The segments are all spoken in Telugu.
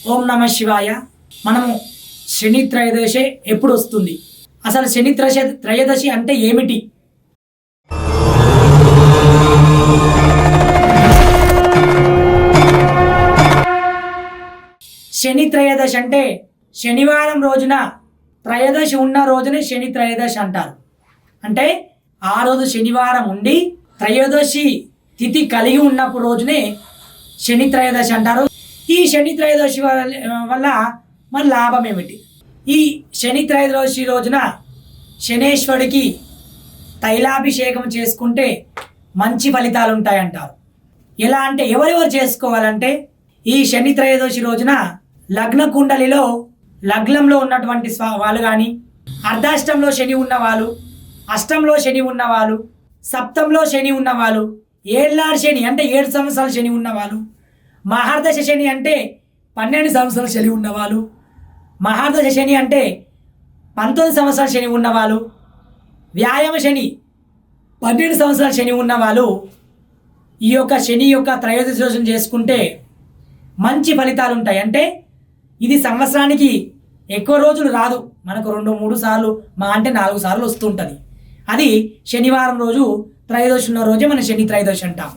ఓం నమ శివాయ. మనము శని త్రయోదశి ఎప్పుడు వస్తుంది, అసలు శని త్రయోదశి అంటే ఏమిటి? శని త్రయోదశి అంటే శనివారం రోజున త్రయోదశి ఉన్న రోజునే శని త్రయోదశి అంటారు. అంటే ఆ రోజు శనివారం ఉండి త్రయోదశి తిథి కలిగి ఉన్నప్పుడు రోజునే శని త్రయోదశి అంటారు. ఈ శని త్రయోదశి వల్ల మన లాభం ఏమిటి? ఈ శని త్రయోదశి రోజున శనేశ్వరుడికి తైలాభిషేకం చేసుకుంటే మంచి ఫలితాలు ఉంటాయంటారు. ఎలా అంటే ఎవరెవరు చేసుకోవాలంటే, ఈ శని త్రయోదశి రోజున లగ్న కుండలిలో లగ్నంలో ఉన్నటువంటి వాళ్ళు కానీ, అర్ధాష్టంలో శని ఉన్నవాళ్ళు, అష్టంలో శని ఉన్నవాళ్ళు, సప్తంలో శని ఉన్నవాళ్ళు, ఏళ్ళాడు శని అంటే 7 సంవత్సరాల శని ఉన్నవాళ్ళు, మహార్దశ శని అంటే 12 సంవత్సరాల శని ఉన్నవాళ్ళు, మహార్దశ శని అంటే 19 సంవత్సరాల శని ఉన్నవాళ్ళు, వ్యాయామ శని 12 సంవత్సరాల శని ఉన్నవాళ్ళు ఈ యొక్క శని యొక్క త్రయోదశి రోజున చేసుకుంటే మంచి ఫలితాలు ఉంటాయి. అంటే ఇది సంవత్సరానికి ఎక్కువ రోజులు రాదు, మనకు 2-3 సార్లు, మా అంటే 4 సార్లు వస్తుంటుంది. అది శనివారం రోజు త్రయోదశి ఉన్న రోజే మనం శని త్రయోదశి అంటాం.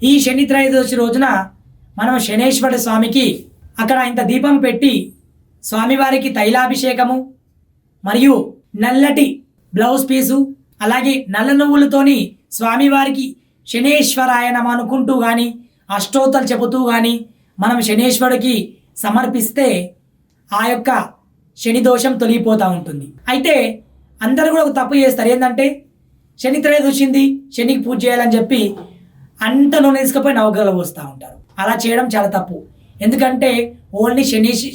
ఈ శని త్రయోదశి రోజున మనం శనేశ్వర స్వామికి అక్కడ ఇంత దీపం పెట్టి స్వామివారికి తైలాభిషేకము మరియు నల్లటి బ్లౌజ్ పీసు, అలాగే నల్ల నువ్వులతోని స్వామివారికి శనేశ్వరాయ నమః అనుకుంటూ కానీ, అష్టోత్తరాలు చెబుతూ కానీ మనం శనేశ్వరుడికి సమర్పిస్తే ఆ యొక్క శని దోషం తొలగిపోతూ ఉంటుంది. అయితే అందరూ కూడా ఒక తప్పు చేస్తారు. ఏంటంటే శని త్రయోదశి వచ్చింది, శనికి పూజ చేయాలని చెప్పి అంత నూనె తీసుకుపోయి నవగ్రహాలు పోస్తూ ఉంటారు. అలా చేయడం చాలా తప్పు. ఎందుకంటే ఓన్లీ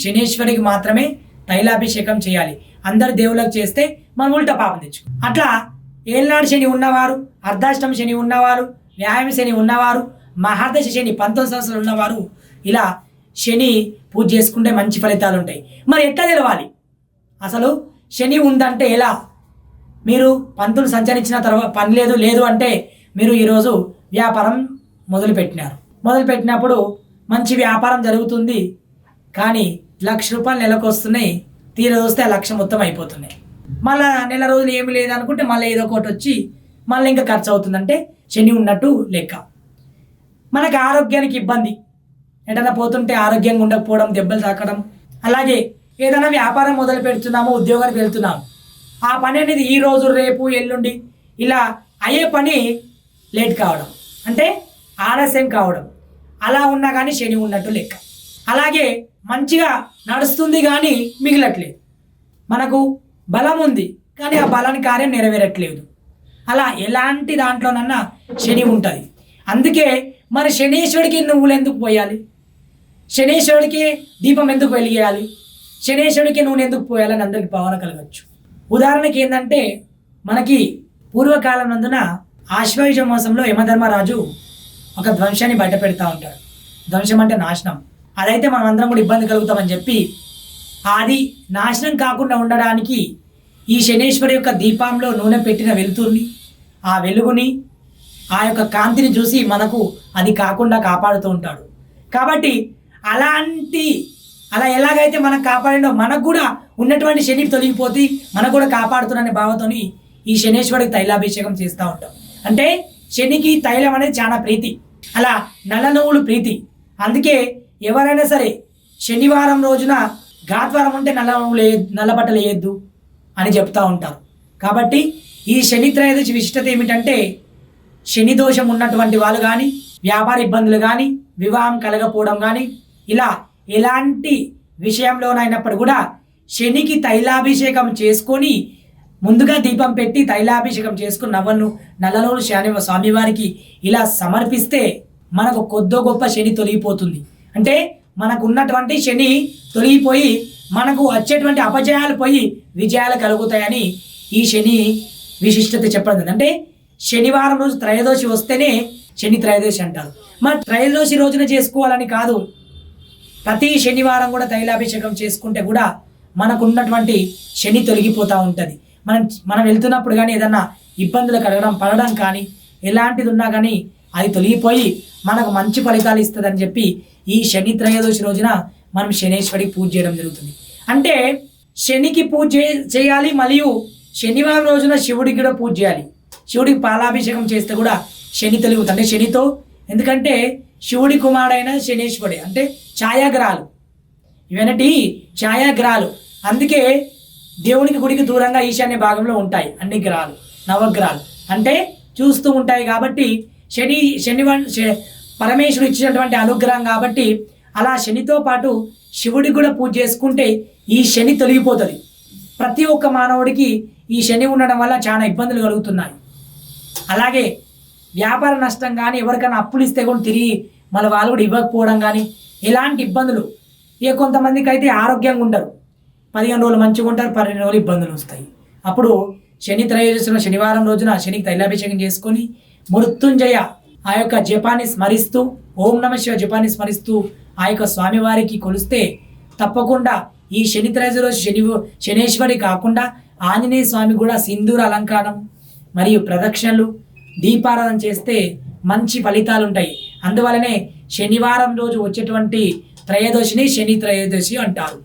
శనేశ్వరికి మాత్రమే తైలాభిషేకం చేయాలి. అందరు దేవుళ్ళకి చేస్తే మనం ఉల్టా పాపం తెచ్చుకో. అట్లా ఏళ్ళనాడు శని ఉన్నవారు, అర్ధాష్టమ శని ఉన్నవారు, వ్యాయామ శని ఉన్నవారు, మహార్దశ శని 19 సంవత్సరాలు ఉన్నవారు ఇలా శని పూజ చేసుకుంటే మంచి ఫలితాలు ఉంటాయి. మరి ఎట్లా తెలవాలి అసలు శని ఉందంటే? ఎలా? మీరు పంతులు సంచరించిన తర్వాత పని లేదు అంటే మీరు ఈరోజు వ్యాపారం మొదలుపెట్టినప్పుడు మంచి వ్యాపారం జరుగుతుంది, కానీ ₹1,00,000 నెలకు వస్తున్నాయి, తీరా వస్తే ఆ 1,00,000 మొత్తం అయిపోతున్నాయి. మళ్ళీ నెల రోజులు ఏమి లేదనుకుంటే మళ్ళీ ఏదో ఒకటి వచ్చి మళ్ళీ ఇంకా ఖర్చు అవుతుందంటే శని ఉన్నట్టు లెక్క. మనకు ఆరోగ్యానికి ఇబ్బంది, ఎటన్నా పోతుంటే ఆరోగ్యంగా ఉండకపోవడం, దెబ్బలు తాకడం, అలాగే ఏదైనా వ్యాపారం మొదలు పెడుతున్నాము, ఉద్యోగానికి వెళ్తున్నాము, ఆ పని అనేది ఈ రోజు రేపు ఎల్లుండి ఇలా అయ్యే పని లేట్ కావడం, అంటే ఆలస్యం కావడం, అలా ఉన్నా కానీ శని ఉన్నట్టు లెక్క. అలాగే మంచిగా నడుస్తుంది కానీ మిగిలట్లేదు, మనకు బలం ఉంది కానీ ఆ బలాన్ని కార్యం నెరవేరట్లేదు, అలా ఎలాంటి దాంట్లోనన్నా శని ఉంటుంది. అందుకే మరి శనేశ్వరుడికి నువ్వులు ఎందుకు పోయాలి, శనేశ్వరుడికి దీపం ఎందుకు వెలిగేయాలి, శనేశ్వరుడికి నూనె ఎందుకు పోయాలని అందరికి భావన కలగచ్చు. ఉదాహరణకి ఏంటంటే, మనకి పూర్వకాలం నందున ఆశ్వయుజ మాసంలో యమధర్మరాజు ఒక ధ్వంసాన్ని బయట పెడతా ఉంటాడు. ధ్వంసం అంటే నాశనం. అదైతే మనం అందరం కూడా ఇబ్బంది కలుగుతామని చెప్పి అది నాశనం కాకుండా ఉండడానికి ఈ శనేశ్వరి యొక్క దీపంలో నూనె పెట్టిన వెలుతుర్ని, ఆ వెలుగుని, ఆ యొక్క కాంతిని చూసి మనకు అది కాకుండా కాపాడుతూ ఉంటాడు. కాబట్టి అలా ఎలాగైతే మనం కాపాడిండో మనకు కూడా ఉన్నటువంటి శని తొలగిపోతే మనకు కూడా కాపాడుతున్న భావంతోని ఈ శనేశ్వరుడికి తైలాభిషేకం చేస్తూ ఉంటాం. అంటే శనికి తైలం అనేది చాలా ప్రీతి, అలా నల్ల నువ్వులు ప్రీతి. అందుకే ఎవరైనా సరే శనివారం రోజున ఘాత్వారం ఉంటే నల్ల బట్టలు వేయద్దు అని చెప్తూ ఉంటారు. కాబట్టి ఈ శని త్రయోదశి విశిష్టత ఏమిటంటే, శని దోషం ఉన్నటువంటి వాళ్ళు కానీ, వ్యాపార ఇబ్బందులు కానీ, వివాహం కలగపోవడం కానీ, ఇలా ఎలాంటి విషయంలోనైనప్పుడు కూడా శనికి తైలాభిషేకం చేసుకొని ముందుగా దీపం పెట్టి తైలాభిషేకం చేసుకుని నల్లనూలు స్వామివారికి ఇలా సమర్పిస్తే మనకు కొద్దో గొప్ప శని తొలగిపోతుంది. అంటే మనకు ఉన్నటువంటి శని తొలగిపోయి మనకు వచ్చేటువంటి అపజయాలు పోయి విజయాలు కలుగుతాయని ఈ శని విశిష్టత చెప్పడం. అంటే శనివారం రోజు త్రయోదశి వస్తేనే శని త్రయోదశి అంటారు. మరి త్రయోదశి రోజున చేసుకోవాలని కాదు, ప్రతి శనివారం కూడా తైలాభిషేకం చేసుకుంటే కూడా మనకు ఉన్నటువంటి శని తొలగిపోతూ ఉంటుంది. మనం వెళ్తున్నప్పుడు కానీ ఏదన్నా ఇబ్బందులు పడడం కానీ ఎలాంటిది ఉన్నా కానీ అది తొలగిపోయి మనకు మంచి ఫలితాలు ఇస్తుందని చెప్పి ఈ శని త్రయోదశి రోజున మనం శనేశ్వరికి పూజ చేయడం జరుగుతుంది. అంటే శనికి పూజ చేయాలి, మరియు శనివారం రోజున శివుడికి కూడా పూజ చేయాలి. శివుడికి పాలాభిషేకం చేస్తే కూడా శని తొలుగుతుంది. అంటే శనితో, ఎందుకంటే శివుడి కుమారుడైన శనేశ్వరుడే, అంటే ఛాయాగ్రహాలు ఇవన్నీ ఛాయాగ్రహాలు. అందుకే దేవునికి గుడికి దూరంగా ఈశాన్య భాగంలో ఉంటాయి అన్ని గ్రహాలు, నవగ్రహాలు అంటే చూస్తూ ఉంటాయి. కాబట్టి పరమేశ్వరుడు ఇచ్చినటువంటి అనుగ్రహం కాబట్టి అలా శనితో పాటు శివుడికి కూడా పూజ చేసుకుంటే ఈ శని తొలగిపోతుంది. ప్రతి ఒక్క మానవుడికి ఈ శని ఉండడం వల్ల చాలా ఇబ్బందులు కలుగుతున్నాయి. అలాగే వ్యాపార నష్టం కానీ, ఎవరికైనా అప్పులు ఇస్తే కూడా తిరిగి మళ్ళీ వాళ్ళు కూడా ఇవ్వకపోవడం కానీ, ఇలాంటి ఇబ్బందులు. కొంతమందికి అయితే ఆరోగ్యంగా ఉండరు, 15 రోజులు మంచిగా ఉంటారు, 12 రోజులు ఇబ్బందులు వస్తాయి. అప్పుడు శని త్రయోదశిలో శనివారం రోజున శనికి తైలాభిషేకం చేసుకొని మృత్యుంజయ ఆ యొక్క జపాన్ని స్మరిస్తూ, ఓం నమః శివాయ జపాన్ని స్మరిస్తూ ఆ యొక్క స్వామివారికి కొలిస్తే తప్పకుండా ఈ శని త్రయోదశి రోజు శనేశ్వరి కాకుండా ఆంజనేయ స్వామి కూడా సింధూర అలంకారం మరియు ప్రదక్షిణలు, దీపారాధన చేస్తే మంచి ఫలితాలు ఉంటాయి. అందువలనే శనివారం రోజు వచ్చేటువంటి త్రయోదశిని శని త్రయోదశి అంటారు.